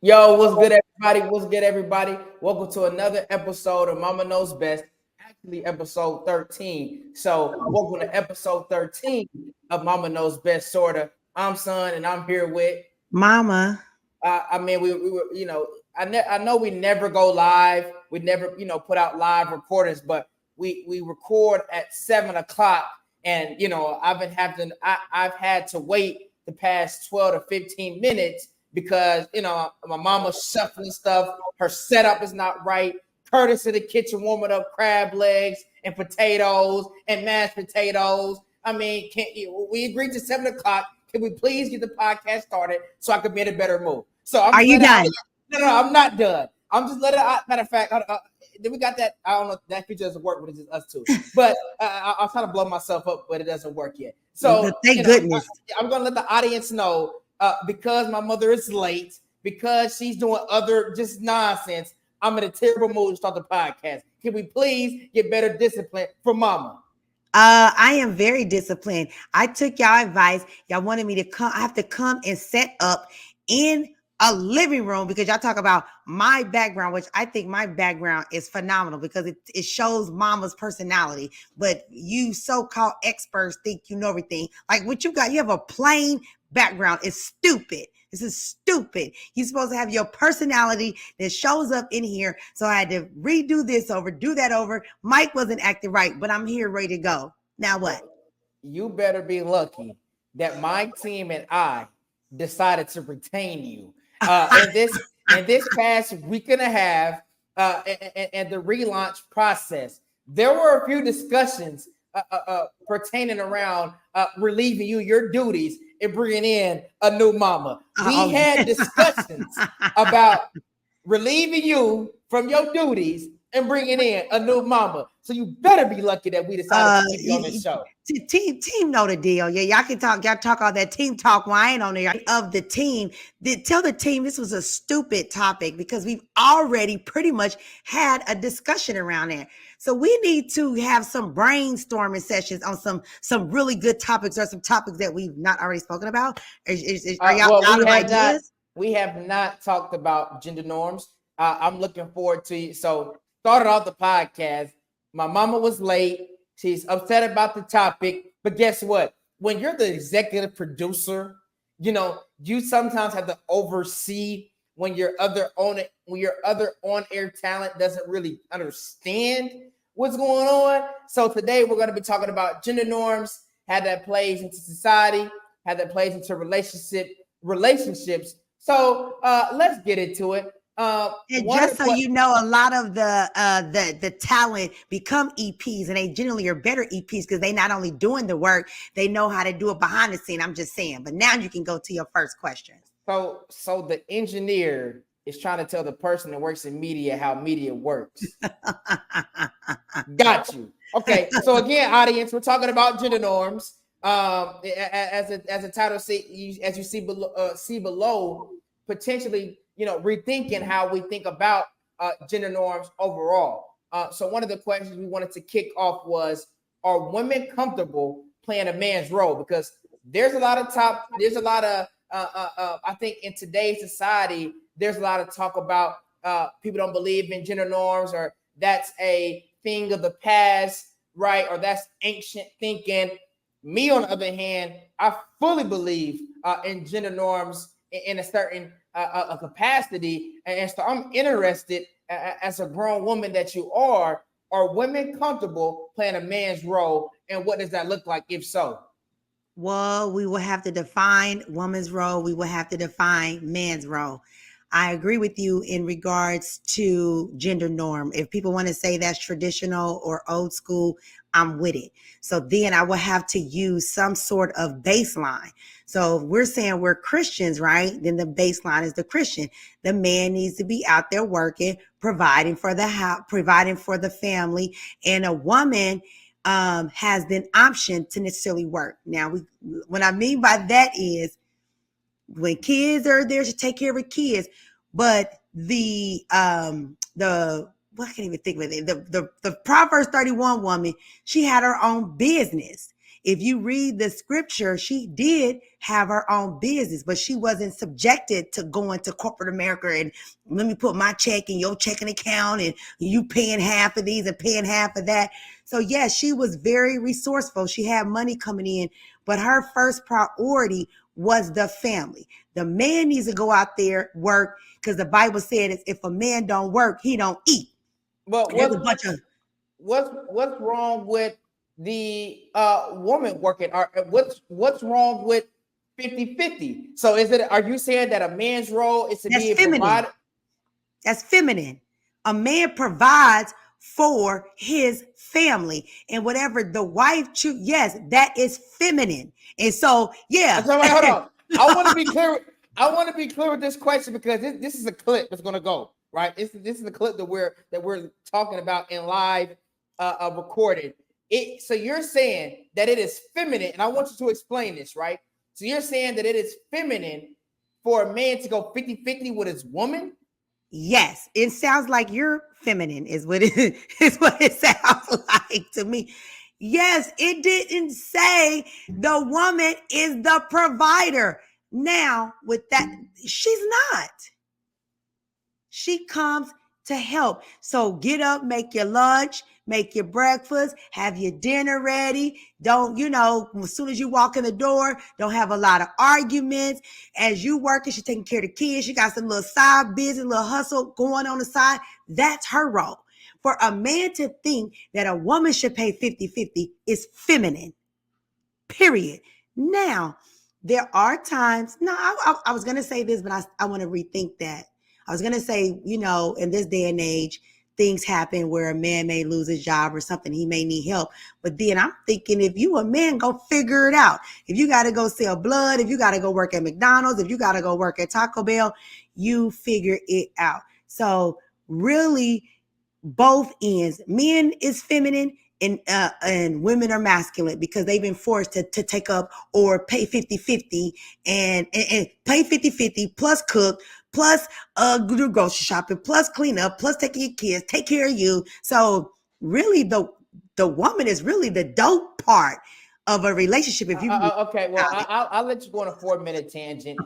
Yo, what's good, everybody? What's good, everybody? Welcome to another episode of Mama Knows Best, actually, episode 13. So, welcome to episode 13 of Mama Knows Best, Sorta. I'm Son, and I'm here with, Mama. we were, I know we never go live. We never, put out live recordings, but we record at 7 o'clock. And, I've had to wait the past 12 to 15 minutes because my mama's shuffling stuff. Her setup is not right. Curtis in the kitchen warming up crab legs and potatoes and mashed potatoes. We agreed to 7 o'clock. Can we please get the podcast started so I can be in a better mood? So I'm Are just you letting. done? No, I'm not done. I'm just letting. Matter of fact, then we got that. I don't know if that feature doesn't work, but it's just us two. But I'm trying to blow myself up, but it doesn't work yet. So Thank goodness. I'm gonna let the audience know because my mother is late, because she's doing other just nonsense. I'm in a terrible mood to start the podcast. Can we please get better discipline from Mama? I am very disciplined. I took y'all advice. Y'all wanted me to come. I have to come and set up in a living room because y'all talk about my background, which I think my background is phenomenal because it shows mama's personality. But you so-called experts think you know everything. Like what you got, you have a plain background. It's stupid. This is stupid. You're supposed to have your personality that shows up in here. So I had to redo this over, do that over. Mike wasn't acting right, but I'm here ready to go. Now what? You better be lucky that my team and I decided to retain you. In this past week and a half, and the relaunch process, there were a few discussions pertaining around relieving you your duties and bringing in a new mama. We had discussions about relieving you from your duties and bringing in a new mama. So you better be lucky that we decided to keep you on this show. Team know the deal. Yeah, y'all can talk. Y'all talk all that team talk while I ain't on there. Of the team, tell the team this was a stupid topic because we've already pretty much had a discussion around there. So we need to have some brainstorming sessions on some really good topics or some topics that we've not already spoken about. Are y'all out of ideas? We have not talked about gender norms. I'm looking forward to you. So started off the podcast. My mama was late. She's upset about the topic. But guess what? When you're the executive producer, you sometimes have to oversee when your other on-air talent doesn't really understand what's going on. So today we're going to be talking about gender norms, how that plays into society, how that plays into relationships. So let's get into it. And just so you know, a lot of the talent become EPs, and they generally are better EPs because they not only doing the work, they know how to do it behind the scene. I'm just saying. But now you can go to your first question. So the engineer is trying to tell the person that works in media how media works. Got you. Okay. So again, audience, we're talking about gender norms. As a title as you see below, potentially rethinking how we think about gender norms overall. So one of the questions we wanted to kick off was: are women comfortable playing a man's role? Because there's a lot of I think in today's society, there's a lot of talk about people don't believe in gender norms, or that's a thing of the past, right? Or that's ancient thinking. Me, on the other hand, I fully believe in gender norms in a certain capacity, and so I'm interested, as a grown woman that you are women comfortable playing a man's role, and what does that look like if so? Well, we will have to define woman's role. We will have to define man's role. I agree with you in regards to gender norm. If people want to say that's traditional or old school, I'm with it. So then I will have to use some sort of baseline. So if we're saying we're Christians, right? Then the baseline is the Christian. The man needs to be out there working, providing for the house, providing for the family, and a woman has the option to necessarily work. Now, what I mean by that is when kids are there to take care of the kids, but the what I can't even think of it. The Proverbs 31 woman, she had her own business. if you read the scripture, she did have her own business, but she wasn't subjected to going to corporate America and let me put my check in your checking account and you paying half of these and paying half of that. So yes, she was very resourceful. She had money coming in, but her first priority was the family. The man needs to go out there, work, because the Bible said if a man don't work, he don't eat. But There's a bunch of what's wrong with the woman working? Or what's wrong with 50-50? So are you saying that a man's role is to that's be a feminine. provider? That's feminine. A man provides for his family, and whatever the wife choose, yes, that is feminine. And so, yeah. So wait, hold on. I want to be clear. I want to be clear with this question because this is a clip that's going to go right. This is a clip that we're talking about in live recorded. So you're saying that it is feminine, and I want you to explain this, right? So you're saying that it is feminine for a man to go 50-50 with his woman? Yes, it sounds like you're feminine is what it sounds like to me. Yes, it didn't say the woman is the provider. Now, with that, she's not. She comes to help. So get up, make your lunch, make your breakfast, have your dinner ready. Don't, as soon as you walk in the door, don't have a lot of arguments. As you working, she's taking care of the kids. She got some little side business, little hustle going on the side. That's her role. For a man to think that a woman should pay 50-50 is feminine, period. Now, there are times, I was going to say this, but I want to rethink that. I was going to say, in this day and age, things happen where a man may lose his job or something. He may need help. But then I'm thinking, if you a man, go figure it out. If you got to go sell blood, if you got to go work at McDonald's, if you got to go work at Taco Bell, you figure it out. So really, both ends. Men is feminine and women are masculine because they've been forced to take up or pay 50-50 and pay 50-50 plus cook, plus do grocery shopping, plus clean up, plus taking your kids, take care of you. So really the woman is really the dope part of a relationship. If you okay, well, I'll let you go on a 4-minute tangent.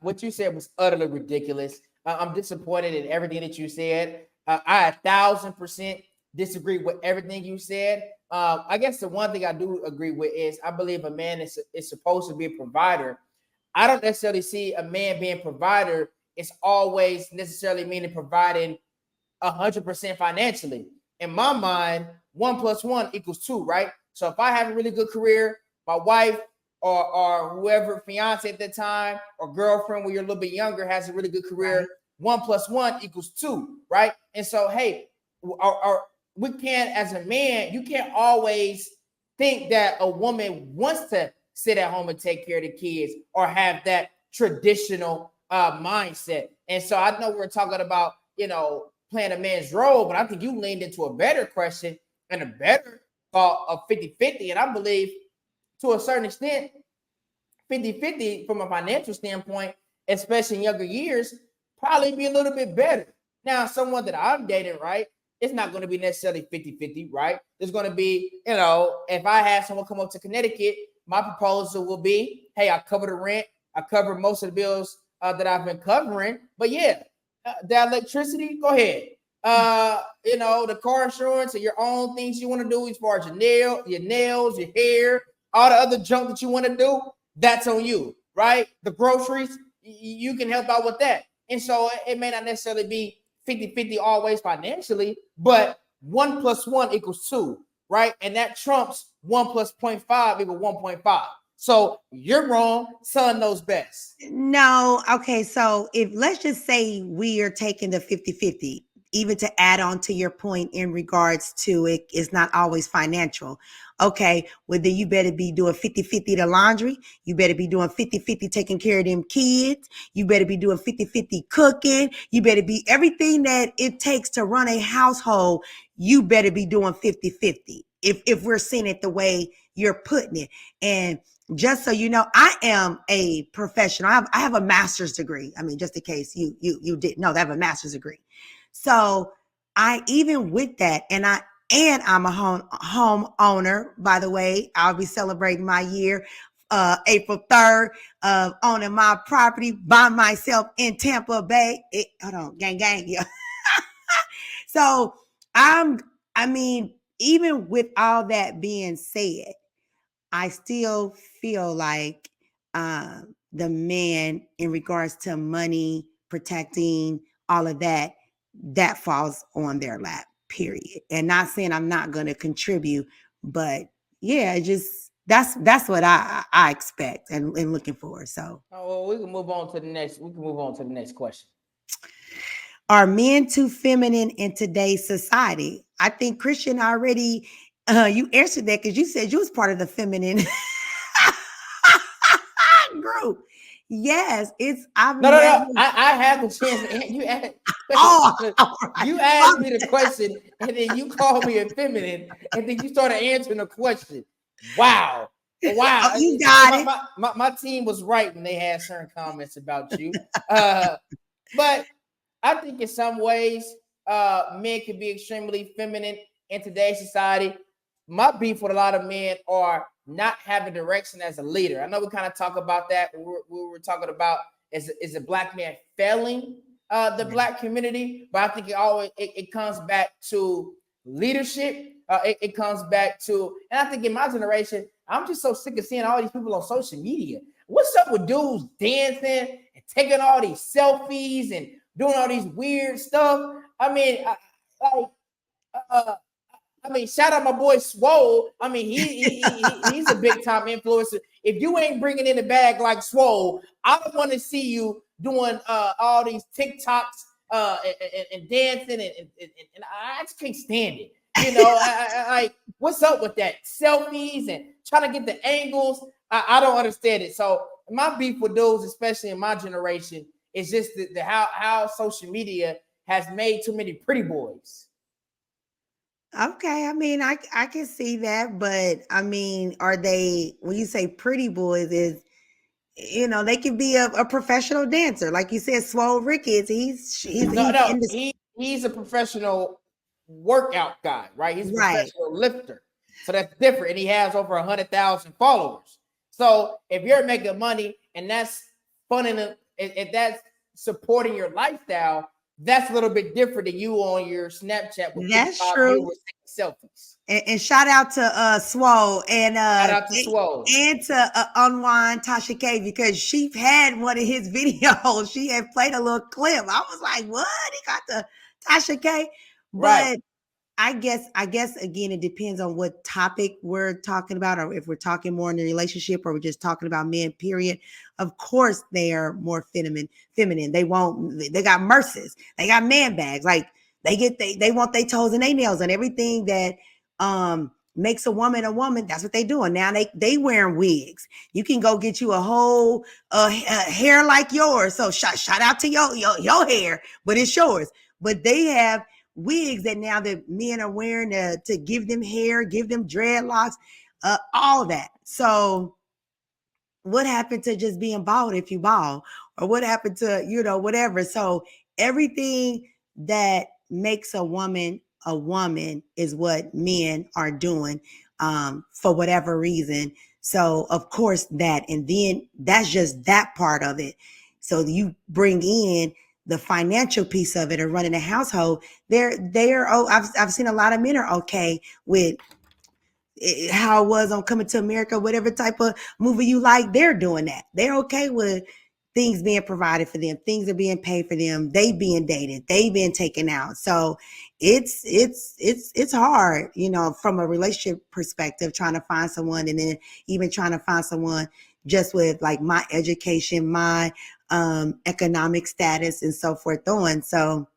What you said was utterly ridiculous. I'm disappointed in everything that you said. I 1,000% disagree with everything you said. I guess the one thing I do agree with is I believe a man is supposed to be a provider. I don't necessarily see a man being a provider is always necessarily meaning providing 100% financially. In my mind, 1 + 1 = 2, right? So if I have a really good career, my wife or whoever, fiance at the time, or girlfriend when you're a little bit younger has a really good career, right. 1 + 1 = 2, right? And so, hey, we can't, as a man, you can't always think that a woman wants to sit at home and take care of the kids or have that traditional mindset. And so I know we're talking about, playing a man's role, but I think you leaned into a better question and a better thought of 50-50. And I believe to a certain extent, 50-50 from a financial standpoint, especially in younger years, probably be a little bit better. Now, someone that I'm dating, right, it's not going to be necessarily 50-50, right? There's going to be, if I have someone come up to Connecticut, my proposal will be, hey, I cover the rent. I cover most of the bills that I've been covering. But yeah, the electricity, go ahead. The car insurance and your own things you want to do as far as your nails, your hair, all the other junk that you want to do, that's on you, right? The groceries, you can help out with that. And so it may not necessarily be 50-50 always financially, but 1 + 1 = 2, right? And that trumps 1 + 0.5 = 1.5. So you're wrong. Son knows best. No. Okay. So if let's just say we are taking the 50-50, even to add on to your point in regards to it is not always financial. Okay. Well, then you better be doing 50-50 the laundry. You better be doing 50-50 taking care of them kids. You better be doing 50-50 cooking. You better be everything that it takes to run a household. You better be doing 50-50 if we're seeing it the way you're putting it. And just so you know, I am a professional. I have a master's degree. I mean, just in case you didn't know, I have a master's degree. So I, even with that, and I And I'm a home owner, by the way. I'll be celebrating my year April 3rd of owning my property by myself in Tampa Bay. Hold on, gang, yeah. So I mean, even with all that being said, I still feel like the man, in regards to money, protecting, all of that, that falls on their lap, period. And not saying I'm not going to contribute, but yeah, just that's what I expect and looking for. So, Oh, well, we can move on to the next. We can move on to the next question. are men too feminine in today's society? I think Christian already you answered that because you said you was part of the feminine group. Yes, it's I've No, no, never. no. I had the chance to you asked. Oh, all right. You asked me the question, and then you called me a feminine, and then you started answering the question. Wow. Oh, Wow. you got it. My team was right when they had certain comments about you. But I think in some ways, men can be extremely feminine in today's society. My beef with a lot of men are not having direction as a leader. I know we kind of talk about that. We were talking about is a black man failing the black community, but I think it comes back to leadership. It comes back to, and I think in my generation, I'm just so sick of seeing all these people on social media. What's up with dudes dancing and taking all these selfies and doing all these weird stuff? I mean, I mean, shout out my boy Swole. I mean, he's a big time influencer. If you ain't bringing in the bag like Swole, I don't want to see you doing all these TikToks and dancing and I just can't stand it. You know, like what's up with that selfies and trying to get the angles? I don't understand it. So my beef with those, especially in my generation, is just the how social media has made too many pretty boys. Okay, I mean, I can see that, but I mean, are they, when you say pretty boys, is, they can be a professional dancer, like you said. Swole Ricketts, No, he's no, in the he's a professional workout guy, right? He's a right. professional lifter, so that's different. And he has over 100,000 followers. So if you're making money and that's funding, if that's supporting your lifestyle, that's a little bit different than you on your Snapchat with That's 55 true. viewers taking selfies. And shout out to Swole Shout out to Swole. and to Unwind Tasha K, because she had one of his videos. She had played a little clip. I was like, what? He got the Tasha K. Right. But I guess again, it depends on what topic we're talking about, or if we're talking more in the relationship, or we're just talking about men, period. Of course, they are more feminine. They got merces, they got man bags. Like they want their toes and their nails and everything that makes a woman a woman. That's what they doing now. They wearing wigs. You can go get you a whole hair like yours. So shout out to your hair, but it's yours. But they have wigs that now that men are wearing to give them hair, give them dreadlocks, all that. So what happened to just being bald if you bald? Or what happened to, whatever? So everything that makes a woman is what men are doing for whatever reason. So of course that, and then that's just that part of it. So you bring in the financial piece of it, or running a household. They're oh, I've seen a lot of men are okay with how it was on Coming to America, whatever type of movie you like. They're doing that. They're okay with things being provided for them, things are being paid for them, they being dated, they being taken out. So it's hard, from a relationship perspective, trying to find someone, and then even trying to find someone just with like my education, my economic status, and so forth on. So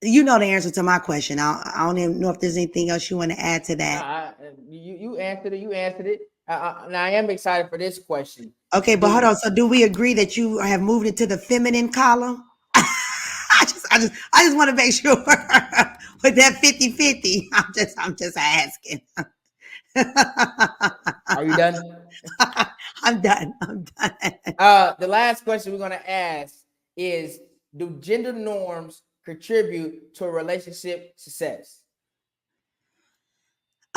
you know the answer to my question. I don't even know if there's anything else you want to add to that. You answered it. You answered it. Now I am excited for this question. Okay, but hold on. So do we agree that you have moved into the feminine column? I just want to make sure with that 50-50. I'm just asking. Are you done? I'm done. The last question we're going to ask is, do gender norms contribute to a relationship success?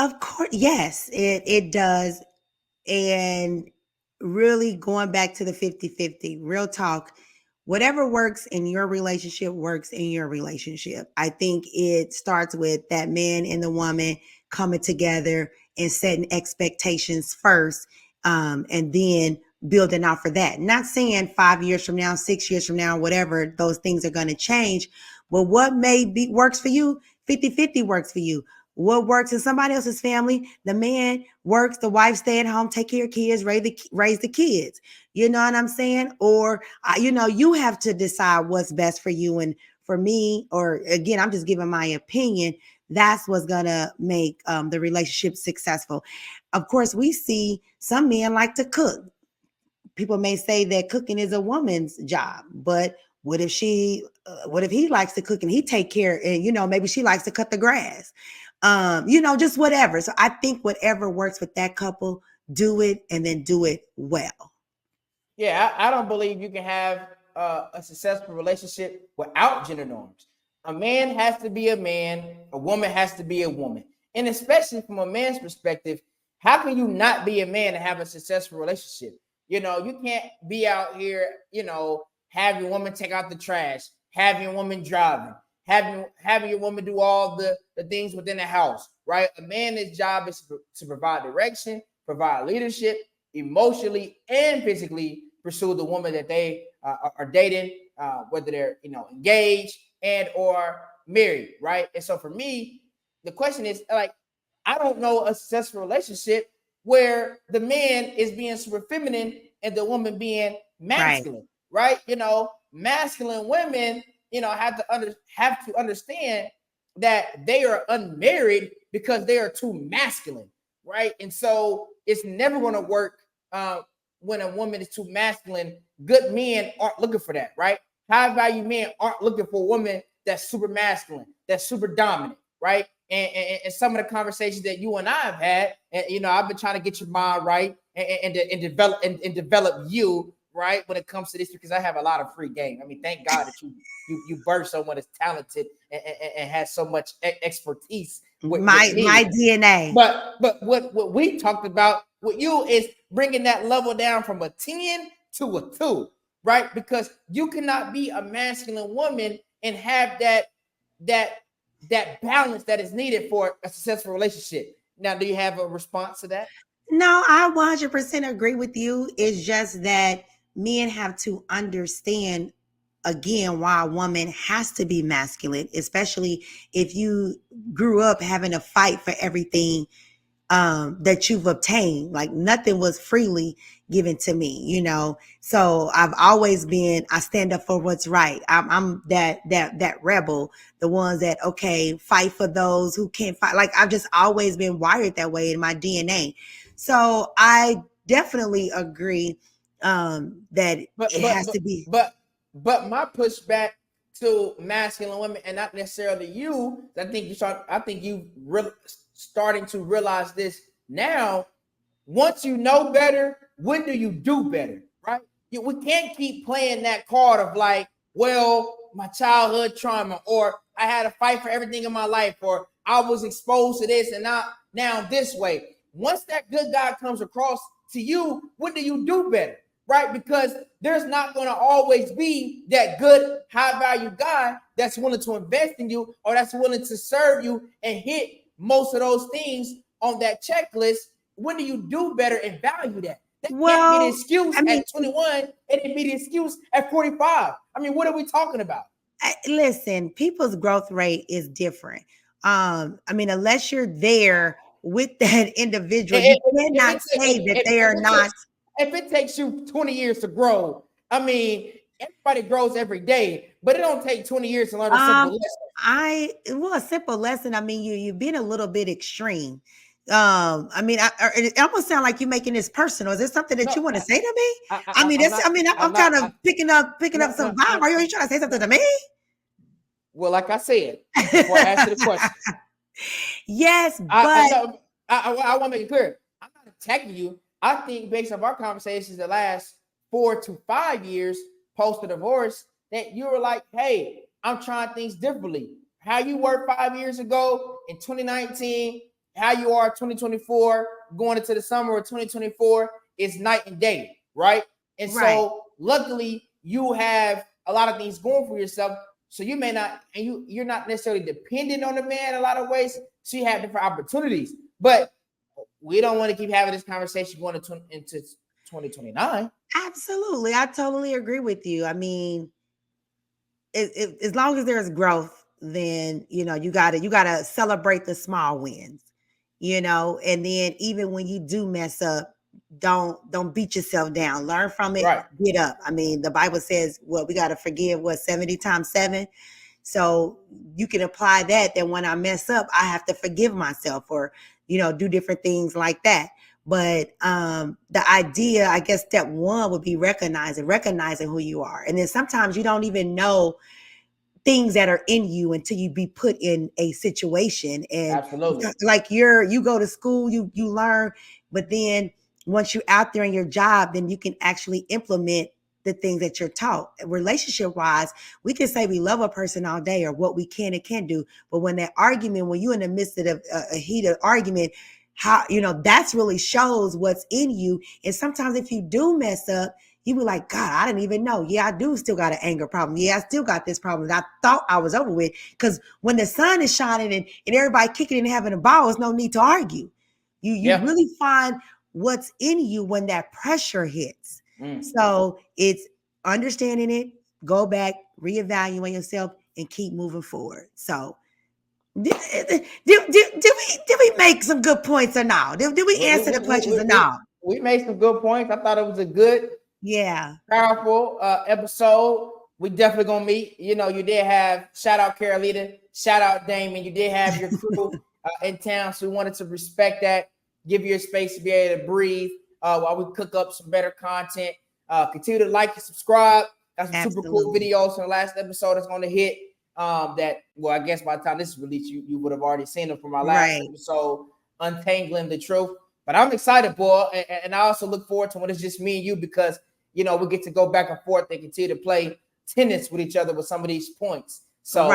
Of course, yes, it does. And really going back to the 50-50, real talk, whatever works in your relationship works in your relationship. I think it starts with that man and the woman coming together and setting expectations first, and then building out for that. Not saying 5 years from now, 6 years from now, whatever, those things are going to change. But what may be works for you, 50-50 works for you. What works in somebody else's family, the man works, the wife stay at home, take care of kids, raise the kids. You know what I'm saying? Or, you have to decide what's best for you. And for me, or again, I'm just giving my opinion, that's what's going to make the relationship successful. Of course, we see some men like to cook. People may say that cooking is a woman's job, but what if he likes to cook and he take care, and maybe she likes to cut the grass, just whatever. So I think whatever works with that couple, do it, and then do it well. Yeah, I don't believe you can have a successful relationship without gender norms. A man has to be a man, a woman has to be a woman. And especially from a man's perspective, how can you not be a man and have a successful relationship? You can't be out here, have your woman take out the trash, have your woman driving, having your woman do all the things within the house, right? A man's job is to provide direction, provide leadership, emotionally and physically pursue the woman that they are dating, whether they're engaged and or married, right? And so for me, the question is like, I don't know a successful relationship where the man is being super feminine and the woman being Right. masculine, right? Masculine women, have to understand that they are unmarried because they are too masculine, right? And so it's never going to work when a woman is too masculine. Good men aren't looking for that, right? High value men aren't looking for a woman that's super masculine, that's super dominant, right? And some of the conversations that you and I have had, and I've been trying to get your mind right and develop you right when it comes to this, because I have a lot of free game. I mean, thank God that you birthed someone that's talented and has so much expertise with me. My DNA. But what we talked about with you is bringing that level down from a 10 to a 2, right? Because you cannot be a masculine woman and have that balance that is needed for a successful relationship. Now, do you have a response to that? No, I 100% agree with you. It's just that men have to understand again why a woman has to be masculine, especially if you grew up having to fight for everything that you've obtained. Like nothing was freely given to me. So I've always been, I stand up for what's right. I'm that rebel, the ones that, okay, fight for those who can't fight. Like I've just always been wired that way in my DNA. So I definitely agree that But it but has but to be. but my pushback to masculine women, and not necessarily you, I think you really starting to realize this now. Once you know better, when do you do better, right? We can't keep playing that card of like, well, my childhood trauma, or I had to fight for everything in my life, or I was exposed to this and now this way. Once that good guy comes across to you, when do you do better, right? Because there's not going to always be that good, high value guy that's willing to invest in you or that's willing to serve you and hit most of those things on that checklist. When do you do better and value that? That can't be the Well, excuse I mean, at 21 and it be the excuse at 45. I mean, what are we talking about? listen, people's growth rate is different. I mean, unless you're there with that individual, you cannot say that they are not. If it takes you 20 years to grow, I mean, everybody grows every day, but it don't take 20 years to learn a simple Um, lesson. a simple lesson. I mean, you've been a little bit extreme. I mean, it almost sounds like you're making this personal. Is there something that No, you want to say to me? I I mean, I'm that's. not. I mean, I'm I'm kind not. of picking up No, some no, vibe. no, Are you trying to say something no. to me? Well, like I said before, I asked you the question. Yes, I but no, I want to make it clear. I'm not attacking you. I think based on our conversations the last 4 to 5 years post the divorce, that you were like, hey, I'm trying things differently. How you were 5 years ago in 2019 how you are 2024 going into the summer of 2024 is night and day, right? And so luckily you have a lot of things going for yourself. So you may not, and you're not necessarily dependent on the man in a lot of ways. So you have different opportunities. But we don't want to keep having this conversation going into 2029. Absolutely. I totally agree with you. I mean, as long as there's growth, then you gotta celebrate the small wins, and then even when you do mess up, don't beat yourself down. Learn from it, Right. get up. I mean, the Bible says we gotta forgive 70 times 7. So you can apply that when I mess up, I have to forgive myself, or do different things like that. But the idea, I guess, step one would be recognizing who you are. And then sometimes you don't even know things that are in you until you be put in a situation. And Absolutely. like you go to school, you learn, but then once you're out there in your job, then you can actually implement the things that you're taught. Relationship wise, we can say we love a person all day or what we can and can't do, but when you're in the midst of a heated argument, how that's really shows what's in you. And sometimes if you do mess up, you be like, God, I didn't even know. Yeah, I do still got an anger problem. Yeah, I still got this problem that I thought I was over with. Because when the sun is shining and everybody kicking and having a ball, there's no need to argue. You really find what's in you when that pressure hits. So it's understanding it, go back, reevaluate yourself, and keep moving forward. So did we make some good points or no? Did we answer the questions or no? We made some good points. I thought it was a good, powerful episode. We definitely gonna meet. You did have shout out Carolina, shout out Damon. You did have your crew in town, so we wanted to respect that, give you a space to be able to breathe while we cook up some better content. Continue to like and subscribe. Got some super cool videos from the last episode that's going to hit. I guess by the time this is released, you would have already seen them from our last episode, Untangling the Truth. But I'm excited, boy, and I also look forward to when it's just me and you, because we get to go back and forth and continue to play tennis with each other with some of these points. So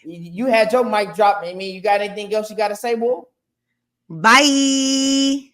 you had your mic drop, Amy. You got anything else you got to say, boy? Bye.